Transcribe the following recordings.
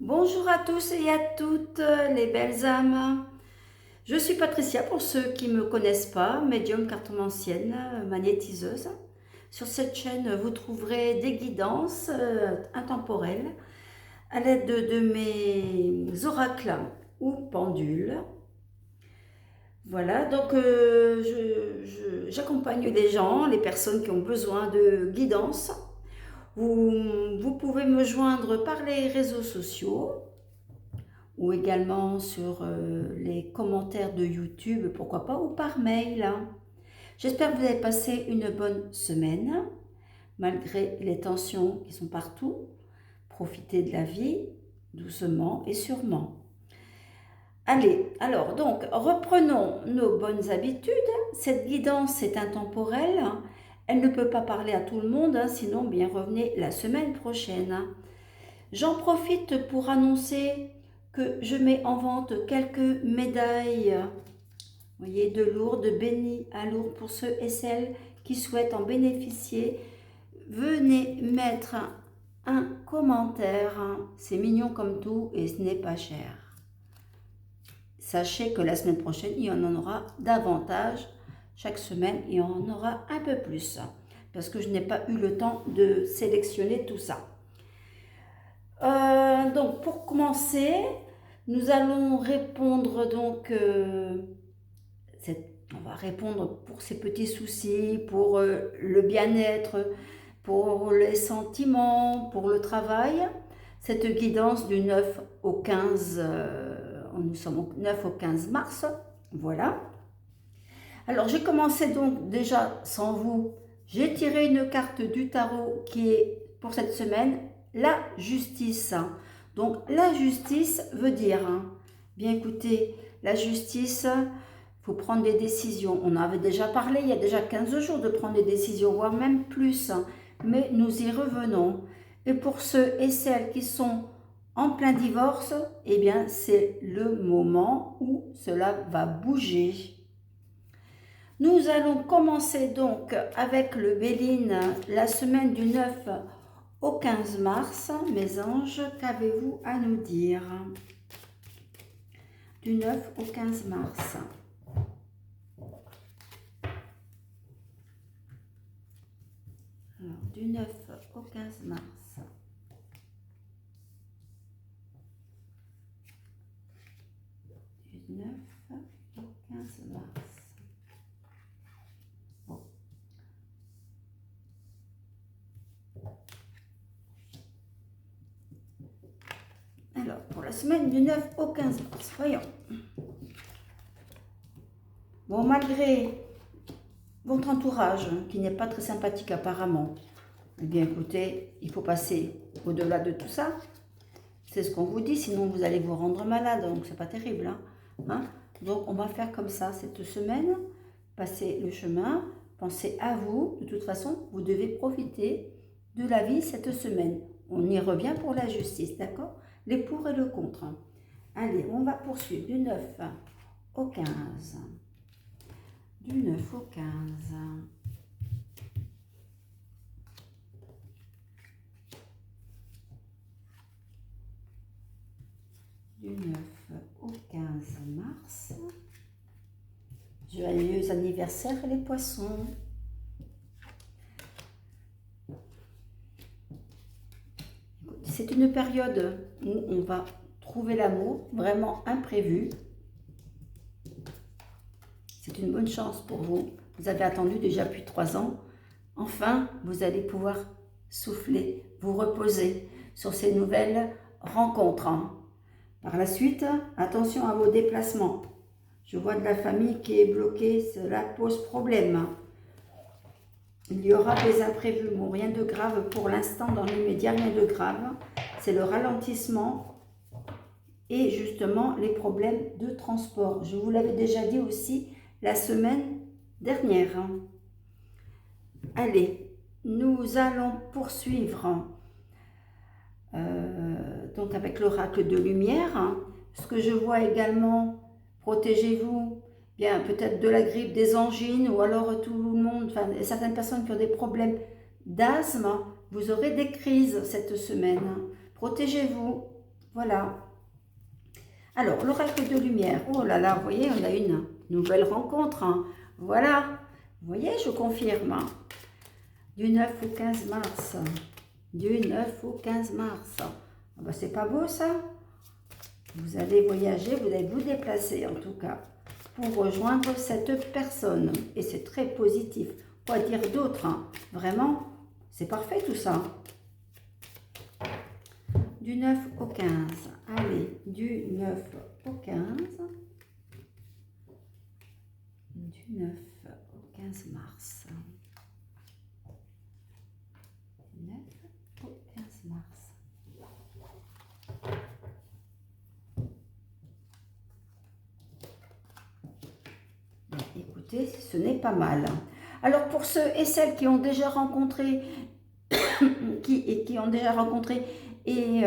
Bonjour à tous et à toutes les belles âmes. Je suis Patricia pour ceux qui ne me connaissent pas, médium cartomancienne, magnétiseuse. Sur cette chaîne, vous trouverez des guidances intemporelles à l'aide de mes oracles ou pendules. Voilà, donc j'accompagne les gens, les personnes qui ont besoin de guidance. Vous pouvez me joindre par les réseaux sociaux ou également sur les commentaires de YouTube, pourquoi pas, ou par mail. J'espère que vous avez passé une bonne semaine, malgré les tensions qui sont partout. Profitez de la vie, doucement et sûrement. Allez, alors donc, reprenons nos bonnes habitudes. Cette guidance est intemporelle. Elle ne peut pas parler à tout le monde, sinon bien revenez la semaine prochaine. J'en profite pour annoncer que je mets en vente quelques médailles, vous voyez, de Lourdes, bénies à Lourdes pour ceux et celles qui souhaitent en bénéficier. Venez mettre un commentaire, c'est mignon comme tout et ce n'est pas cher. Sachez que la semaine prochaine, il y en aura davantage. Chaque semaine, il y en aura un peu plus parce que je n'ai pas eu le temps de sélectionner tout ça. Donc pour commencer, nous allons répondre on va répondre pour ces petits soucis, pour le bien-être, pour les sentiments, pour le travail. Cette guidance du 9 au 15, nous sommes au 9 au 15 mars, voilà. Alors j'ai commencé donc déjà sans vous, j'ai tiré une carte du tarot qui est pour cette semaine la justice. Donc la justice veut dire, bien écoutez, la justice, il faut prendre des décisions. On en avait déjà parlé il y a déjà 15 jours de prendre des décisions, voire même plus, mais nous y revenons. Et pour ceux et celles qui sont en plein divorce, eh bien c'est le moment où cela va bouger. Nous allons commencer donc avec le Béline, la semaine du 9 au 15 mars. Mes anges, qu'avez-vous à nous dire? Du 9 au 15 mars. Alors, du 9 au 15 mars. Du 9 au 15 mars. Bon. Alors, pour la semaine du 9 au 15 mars, voyons. Bon, malgré votre entourage, qui n'est pas très sympathique apparemment, eh bien écoutez, il faut passer au-delà de tout ça. C'est ce qu'on vous dit, sinon vous allez vous rendre malade, donc c'est pas terrible. Donc on va faire comme ça cette semaine, passer le chemin, pensez à vous, de toute façon, vous devez profiter de la vie cette semaine. On y revient pour la justice, d'accord? Les pour et le contre. Allez, on va poursuivre du 9 au 15. Du 9 au 15. Du 9 au 15 mars. Joyeux anniversaire les poissons. C'est une période où on va trouver l'amour vraiment imprévu. C'est une bonne chance pour vous. Vous avez attendu déjà depuis 3 ans. Enfin, vous allez pouvoir souffler, vous reposer sur ces nouvelles rencontres. Par la suite, attention à vos déplacements. Je vois de la famille qui est bloquée, cela pose problème. Il y aura des imprévus, bon, rien de grave pour l'instant, dans l'immédiat, rien de grave. C'est le ralentissement et justement les problèmes de transport. Je vous l'avais déjà dit aussi la semaine dernière. Allez, nous allons poursuivre donc avec l'oracle de lumière. Ce que je vois également, protégez-vous, bien peut-être de la grippe, des angines, ou alors tout le monde, enfin certaines personnes qui ont des problèmes d'asthme, vous aurez des crises cette semaine. Protégez-vous, Voilà. Alors, l'oracle de lumière. Oh là là, vous voyez, on a une nouvelle rencontre. Hein. Voilà. Vous voyez, je confirme. Du 9 au 15 mars. Du 9 au 15 mars. Ah ben, c'est pas beau ça? Vous allez voyager, vous allez vous déplacer en tout cas pour rejoindre cette personne. Et c'est très positif. Quoi dire d'autre? Hein? Vraiment, c'est parfait tout ça. Du 9 au 15. Allez, du 9 au 15. Du 9 au 15 mars. Du 9 au 15 mars. Écoutez, ce n'est pas mal. Alors pour ceux et celles qui ont déjà rencontré, qui ont déjà rencontré et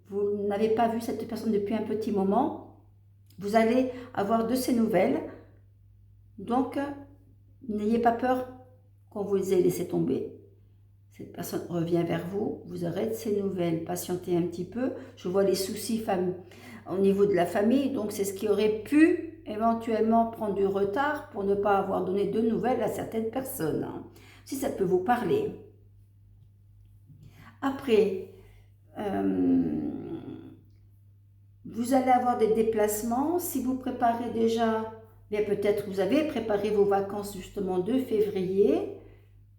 vous n'avez pas vu cette personne depuis un petit moment, vous allez avoir de ces nouvelles. Donc, n'ayez pas peur qu'on vous ait laissé tomber. Cette personne revient vers vous, vous aurez de ces nouvelles. Patientez un petit peu. Je vois les soucis au niveau de la famille, donc c'est ce qui aurait pu éventuellement prendre du retard pour ne pas avoir donné de nouvelles à certaines personnes. Si ça peut vous parler. Après, vous allez avoir des déplacements. Si vous préparez déjà, bien peut-être vous avez préparé vos vacances justement de février.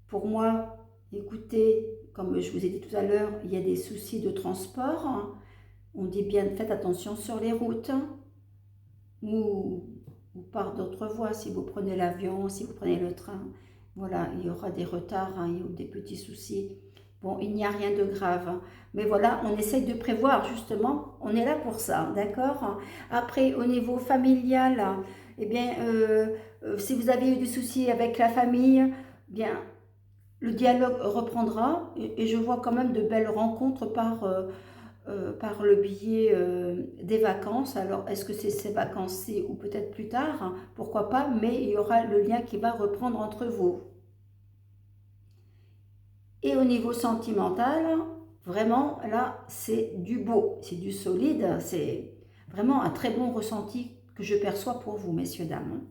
Pour moi, écoutez, comme je vous ai dit tout à l'heure, il y a des soucis de transport. On dit bien, faites attention sur les routes ou par d'autres voies. Si vous prenez l'avion, si vous prenez le train, voilà, il y aura des retards ou des petits soucis. Bon, il n'y a rien de grave. Mais voilà, on essaye de prévoir justement, on est là pour ça, d'accord? Après, au niveau familial, eh bien, si vous avez eu des soucis avec la famille, bien, le dialogue reprendra et je vois quand même de belles rencontres par le biais des vacances. Alors, est-ce que c'est ces vacances-ci ou peut-être plus tard? Hein, pourquoi pas, mais il y aura le lien qui va reprendre entre vous. Et au niveau sentimental, vraiment, là, c'est du beau, c'est du solide, c'est vraiment un très bon ressenti que je perçois pour vous, messieurs, dames.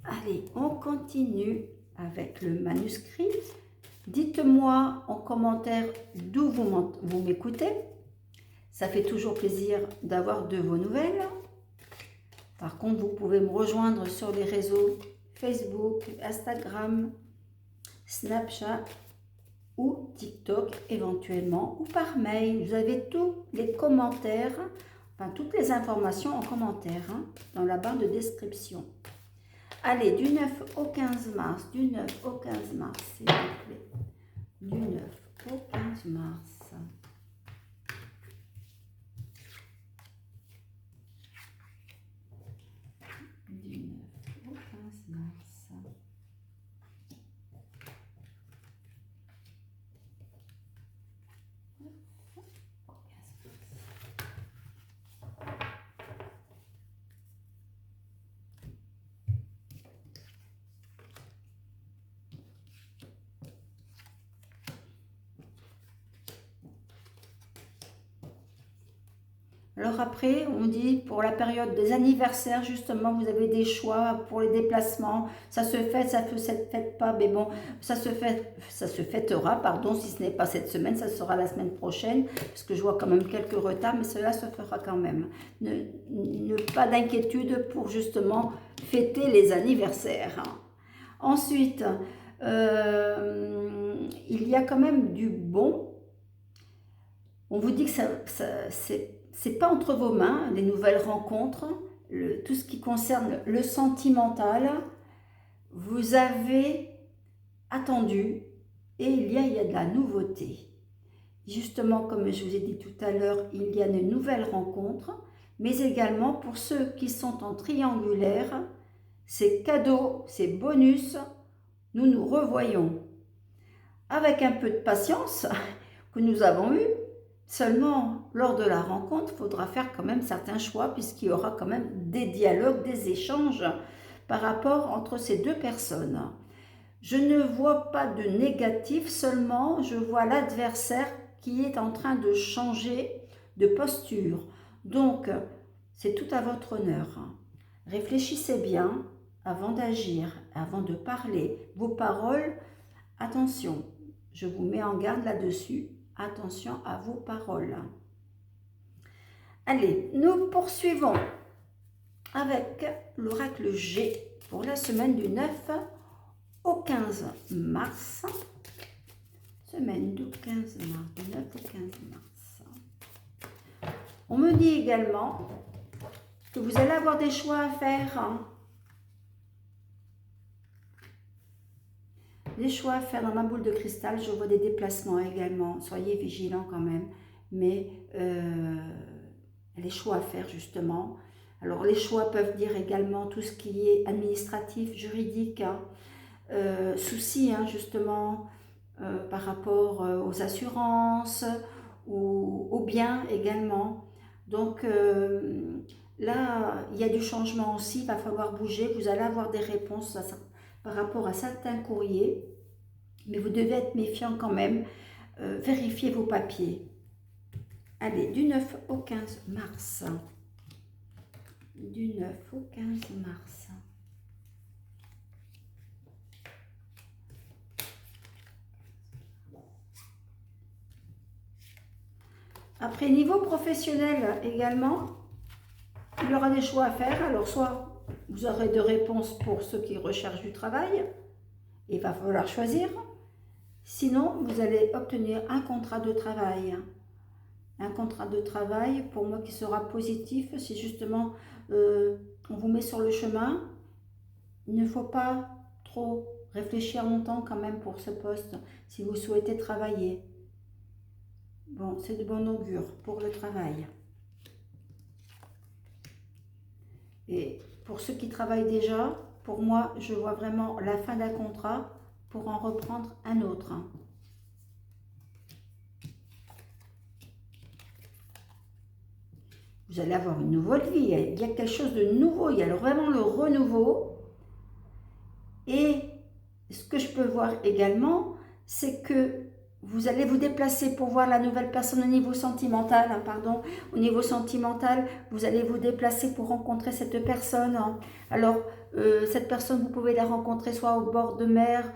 Allez, on continue avec le manuscrit. Dites-moi en commentaire d'où vous m'écoutez. Ça fait toujours plaisir d'avoir de vos nouvelles. Par contre, vous pouvez me rejoindre sur les réseaux Facebook, Instagram, Snapchat ou TikTok éventuellement, ou par mail. Vous avez tous les commentaires, enfin toutes les informations en commentaire dans la barre de description. Allez, du 9 au 15 mars, du 9 au 15 mars, s'il vous plaît. Du 9 au 15 mars. Du 9 au 15 mars. Alors après, on dit pour la période des anniversaires, justement, vous avez des choix pour les déplacements. Ça se fête, ça ne se fête pas, mais bon, ça se fêtera, pardon, si ce n'est pas cette semaine, ça sera la semaine prochaine, parce que je vois quand même quelques retards, mais cela se fera quand même. Pas d'inquiétude pour justement fêter les anniversaires. Ensuite, il y a quand même du bon. On vous dit que c'est pas entre vos mains, les nouvelles rencontres, tout ce qui concerne le sentimental. Vous avez attendu et il y a de la nouveauté. Justement, comme je vous ai dit tout à l'heure, il y a de nouvelles rencontres, mais également pour ceux qui sont en triangulaire, c'est cadeau, c'est bonus, nous nous revoyons. Avec un peu de patience que nous avons eu. Seulement, lors de la rencontre, il faudra faire quand même certains choix puisqu'il y aura quand même des dialogues, des échanges par rapport entre ces deux personnes. Je ne vois pas de négatif, seulement je vois l'adversaire qui est en train de changer de posture. Donc, c'est tout à votre honneur. Réfléchissez bien avant d'agir, avant de parler. Vos paroles, attention, je vous mets en garde là-dessus. Attention à vos paroles. Allez, nous poursuivons avec l'oracle G pour la semaine du 9 au 15 mars. Semaine du 15 mars, du 9 au 15 mars. On me dit également que vous allez avoir des choix à faire. Des choix à faire dans ma boule de cristal. Je vois des déplacements également. Soyez vigilants quand même. Mais les choix à faire justement. Alors les choix peuvent dire également tout ce qui est administratif, juridique, soucis justement par rapport aux assurances ou aux biens également. Donc là, il y a du changement aussi, il va falloir bouger, vous allez avoir des réponses par rapport à certains courriers, mais vous devez être méfiant quand même, vérifiez vos papiers. Allez, du 9 au 15 mars. Du 9 au 15 mars. Après, niveau professionnel également, il y aura des choix à faire. Alors, soit vous aurez de réponses pour ceux qui recherchent du travail, il va falloir choisir. Sinon, vous allez obtenir un contrat de travail. Un contrat de travail, pour moi, qui sera positif. Si justement, on vous met sur le chemin, il ne faut pas trop réfléchir longtemps quand même pour ce poste, si vous souhaitez travailler. Bon, c'est de bon augure pour le travail. Et pour ceux qui travaillent déjà, pour moi, je vois vraiment la fin d'un contrat pour en reprendre un autre. Vous allez avoir une nouvelle vie, il y a quelque chose de nouveau, il y a vraiment le renouveau. Et ce que je peux voir également, c'est que vous allez vous déplacer pour voir la nouvelle personne au niveau sentimental, au niveau sentimental, vous allez vous déplacer pour rencontrer cette personne. Alors, cette personne, vous pouvez la rencontrer soit au bord de mer,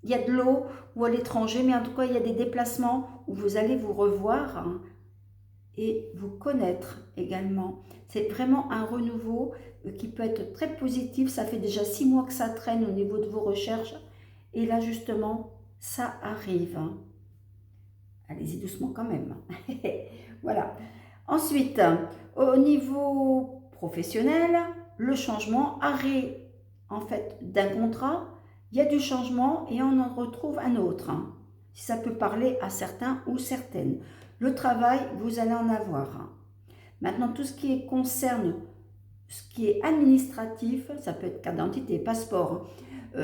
il y a de l'eau, ou à l'étranger, mais en tout cas, il y a des déplacements où vous allez vous revoir et vous connaître également. C'est vraiment un renouveau qui peut être très positif. Ça fait déjà 6 mois que ça traîne au niveau de vos recherches. Et là, justement, ça arrive. Allez-y doucement quand même. Voilà. Ensuite, au niveau professionnel, le changement, arrêt en fait d'un contrat, il y a du changement et on en retrouve un autre. Si ça peut parler à certains ou certaines. Le travail, vous allez en avoir. Maintenant, tout ce qui concerne ce qui est administratif, ça peut être carte d'identité, passeport,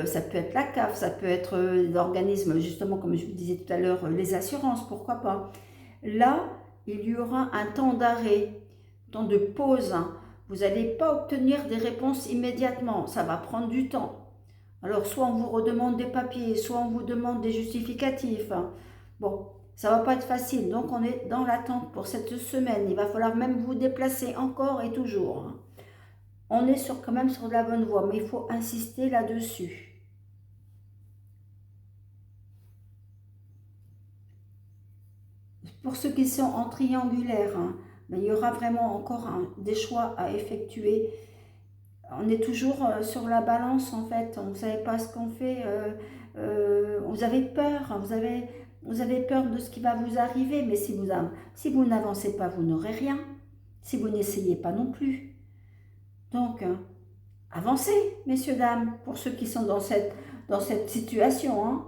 ça peut être la CAF, ça peut être l'organisme, justement, comme je vous disais tout à l'heure, les assurances, pourquoi pas. Là, il y aura un temps d'arrêt, temps de pause. Vous n'allez pas obtenir des réponses immédiatement, ça va prendre du temps. Alors, soit on vous redemande des papiers, soit on vous demande des justificatifs. Bon, ça ne va pas être facile, donc on est dans l'attente pour cette semaine. Il va falloir même vous déplacer encore et toujours. On est quand même sur la bonne voie, mais il faut insister là-dessus. Pour ceux qui sont en triangulaire, ben, il y aura vraiment encore des choix à effectuer. On est toujours sur la balance en fait, on ne savait pas ce qu'on fait, vous avez peur, vous avez peur de ce qui va vous arriver, mais si vous n'avancez pas, vous n'aurez rien, si vous n'essayez pas non plus. Donc, avancez, messieurs, dames, pour ceux qui sont dans cette situation.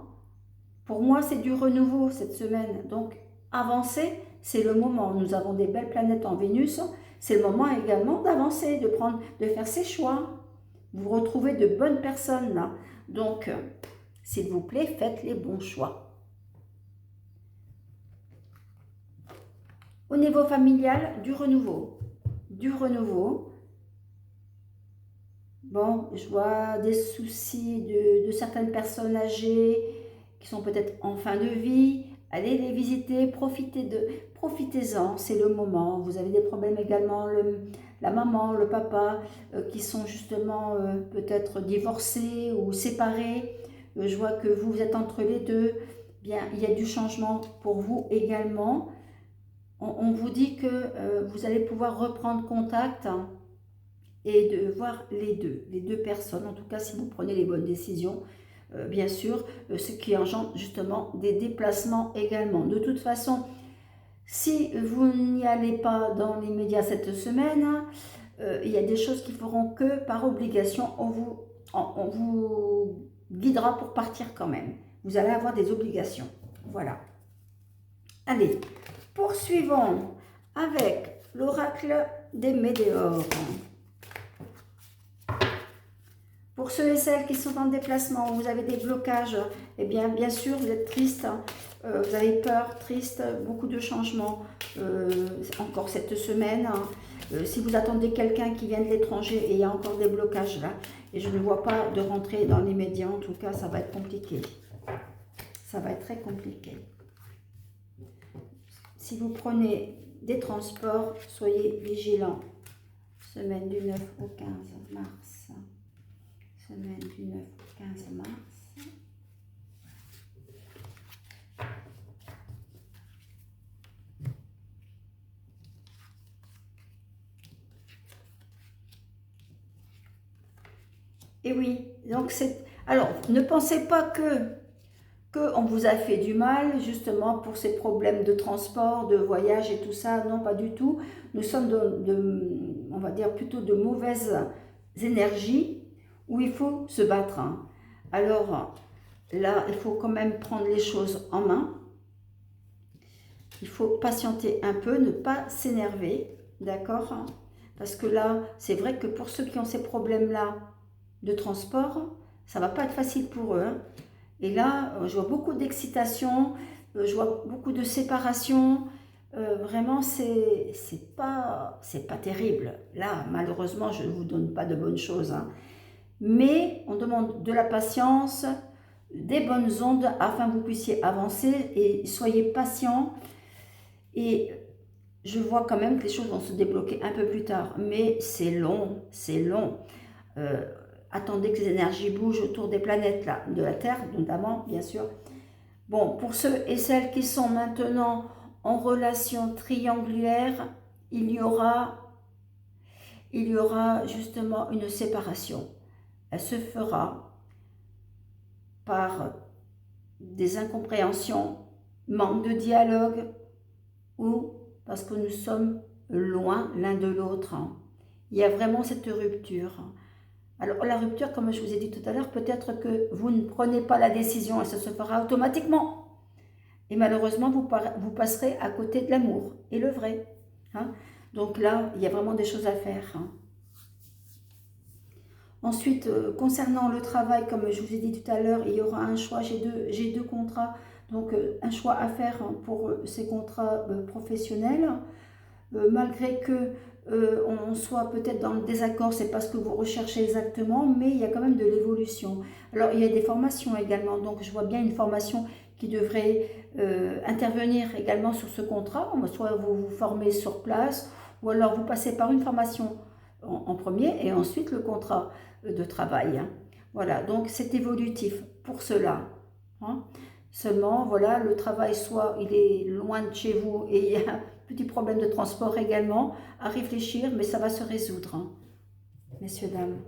Pour moi, c'est du renouveau cette semaine, donc avancez, c'est le moment. Nous avons des belles planètes en Vénus, c'est le moment également d'avancer, de faire ses choix. Vous retrouvez de bonnes personnes là. Donc, s'il vous plaît, faites les bons choix. Au niveau familial, du renouveau. Du renouveau. Bon, je vois des soucis de certaines personnes âgées qui sont peut-être en fin de vie, allez les visiter, profitez-en, c'est le moment. Vous avez des problèmes également, la maman, le papa, qui sont justement peut-être divorcés ou séparés. Je vois que vous êtes entre les deux. Bien, il y a du changement pour vous également. On vous dit que vous allez pouvoir reprendre contact, hein, et de voir les deux personnes, en tout cas si vous prenez les bonnes décisions, bien sûr, ce qui engendre justement des déplacements également. De toute façon, si vous n'y allez pas dans l'immédiat cette semaine, il y a des choses qui feront que par obligation, on vous guidera pour partir quand même. Vous allez avoir des obligations. Voilà. Allez, poursuivons avec l'oracle des météores. Pour ceux et celles qui sont en déplacement, où vous avez des blocages, eh bien sûr, vous êtes triste, hein, vous avez peur, triste, beaucoup de changements encore cette semaine. Hein. Si vous attendez quelqu'un qui vient de l'étranger et il y a encore des blocages là, et je ne vois pas de rentrer dans l'immédiat, en tout cas, ça va être compliqué. Ça va être très compliqué. Si vous prenez des transports, soyez vigilants. Semaine du 9 au 15 mars. Semaine du 9 au 15 mars. Et oui, donc c'est... Alors, ne pensez pas qu'on vous a fait du mal, justement, pour ces problèmes de transport, de voyage et tout ça. Non, pas du tout. Nous sommes on va dire, plutôt de mauvaises énergies où il faut se battre. Hein. Alors, là, il faut quand même prendre les choses en main. Il faut patienter un peu, ne pas s'énerver, d'accord? Parce que là, c'est vrai que pour ceux qui ont ces problèmes-là de transport, ça ne va pas être facile pour eux. Hein. Et là, je vois beaucoup d'excitation, je vois beaucoup de séparation. Vraiment, c'est pas terrible. Là, malheureusement, je ne vous donne pas de bonnes choses. Hein. Mais on demande de la patience, des bonnes ondes afin que vous puissiez avancer et soyez patient. Et je vois quand même que les choses vont se débloquer un peu plus tard. Mais c'est long, c'est long. Attendez que les énergies bougent autour des planètes, là, de la Terre notamment, bien sûr. Bon, pour ceux et celles qui sont maintenant en relation triangulaire, il y aura justement une séparation. Elle se fera par des incompréhensions, manque de dialogue ou parce que nous sommes loin l'un de l'autre. Il y a vraiment cette rupture. Alors la rupture, comme je vous ai dit tout à l'heure, peut-être que vous ne prenez pas la décision et ça se fera automatiquement. Et malheureusement, vous passerez à côté de l'amour et le vrai. Hein. Donc là, il y a vraiment des choses à faire. Hein. Ensuite, concernant le travail, comme je vous ai dit tout à l'heure, il y aura un choix. J'ai deux contrats, donc un choix à faire pour ces contrats professionnels. Malgré que on soit peut-être dans le désaccord, c'est pas ce que vous recherchez exactement, mais il y a quand même de l'évolution. Alors, il y a des formations également, donc je vois bien une formation qui devrait intervenir également sur ce contrat. Soit vous vous formez sur place, ou alors vous passez par une formation en premier, et ensuite le contrat de travail. Hein. Voilà, donc c'est évolutif pour cela. Hein. Seulement, voilà, le travail, soit il est loin de chez vous et il y a un petit problème de transport également, à réfléchir, mais ça va se résoudre, hein, messieurs, dames.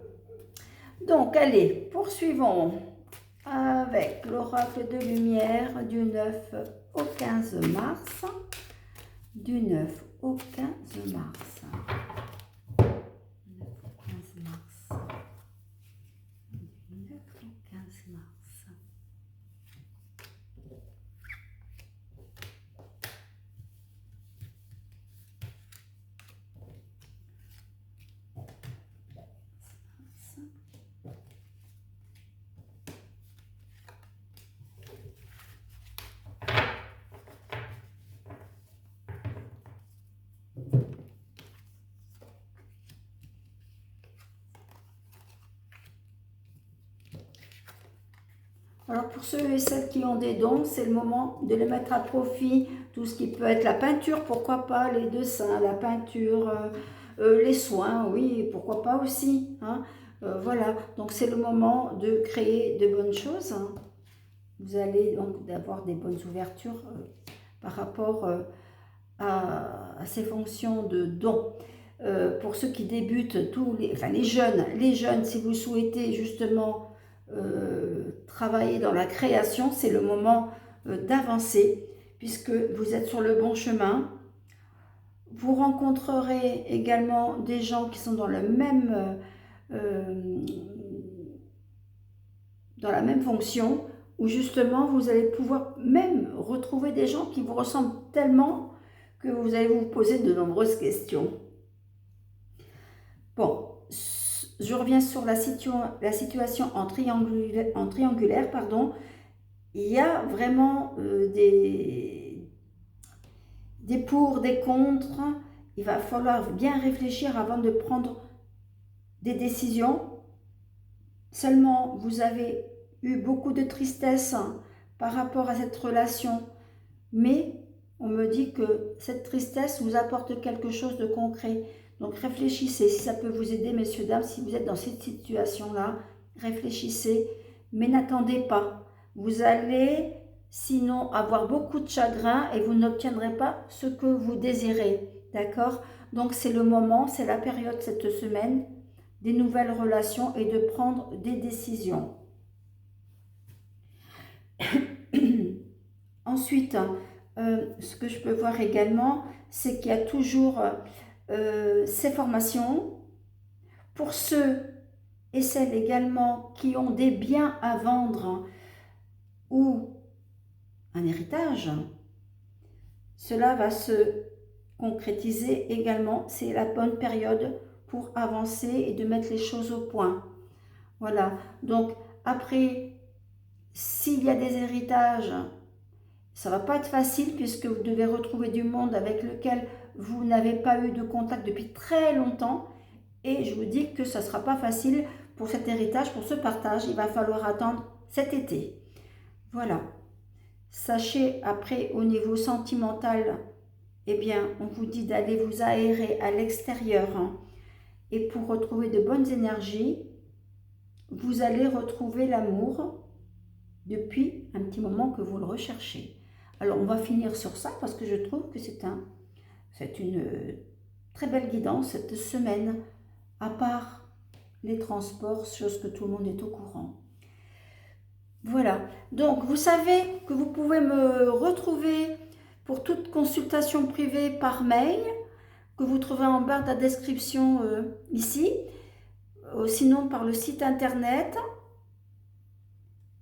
Donc, allez, poursuivons avec l'oracle de lumière du 9 au 15 mars. Du 9 au 15 mars. 9 au 15 mars. Du 9 au 15 mars. Alors pour ceux et celles qui ont des dons, c'est le moment de les mettre à profit. Tout ce qui peut être la peinture, pourquoi pas, les dessins, la peinture, les soins, oui, pourquoi pas aussi, hein. Voilà, donc c'est le moment de créer de bonnes choses, hein. Vous allez donc avoir des bonnes ouvertures par rapport à ces fonctions de dons. Pour ceux qui débutent, les jeunes, si vous souhaitez justement travailler dans la création, c'est le moment d'avancer, puisque vous êtes sur le bon chemin. Vous rencontrerez également des gens qui sont dans dans la même fonction, où justement vous allez pouvoir même retrouver des gens qui vous ressemblent tellement que vous allez vous poser de nombreuses questions. Bon, je reviens sur la situation en triangulaire, pardon. Il y a vraiment des pour, des contre. Il va falloir bien réfléchir avant de prendre des décisions. Seulement, vous avez eu beaucoup de tristesse par rapport à cette relation, mais on me dit que cette tristesse vous apporte quelque chose de concret. Donc réfléchissez, si ça peut vous aider, messieurs, dames, si vous êtes dans cette situation-là, réfléchissez, mais n'attendez pas. Vous allez sinon avoir beaucoup de chagrin et vous n'obtiendrez pas ce que vous désirez, d'accord? Donc c'est le moment, c'est la période cette semaine, des nouvelles relations et de prendre des décisions. Ensuite, ce que je peux voir également, c'est qu'il y a toujours ces formations. Pour ceux et celles également qui ont des biens à vendre ou un héritage, cela va se concrétiser également. C'est la bonne période pour avancer et de mettre les choses au point. Voilà, donc après, s'il y a des héritages, ça ne va pas être facile puisque vous devez retrouver du monde avec lequel vous n'avez pas eu de contact depuis très longtemps. Et je vous dis que ça ne sera pas facile pour cet héritage, pour ce partage. Il va falloir attendre cet été. Voilà. Sachez après au niveau sentimental, eh bien, on vous dit d'aller vous aérer à l'extérieur. Et pour retrouver de bonnes énergies, vous allez retrouver l'amour depuis un petit moment que vous le recherchez. Alors, on va finir sur ça parce que je trouve que c'est une très belle guidance cette semaine, à part les transports, chose que tout le monde est au courant. Voilà, donc vous savez que vous pouvez me retrouver pour toute consultation privée par mail, que vous trouverez en barre de la description ici, sinon par le site internet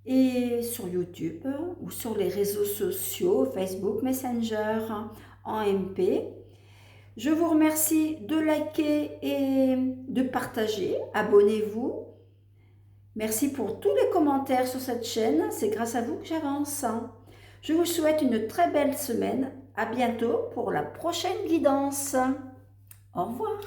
et sur YouTube ou sur les réseaux sociaux, Facebook, Messenger, en MP. Je vous remercie de liker et de partager. Abonnez-vous. Merci pour tous les commentaires sur cette chaîne. C'est grâce à vous que j'avance. Je vous souhaite une très belle semaine. À bientôt pour la prochaine guidance. Au revoir.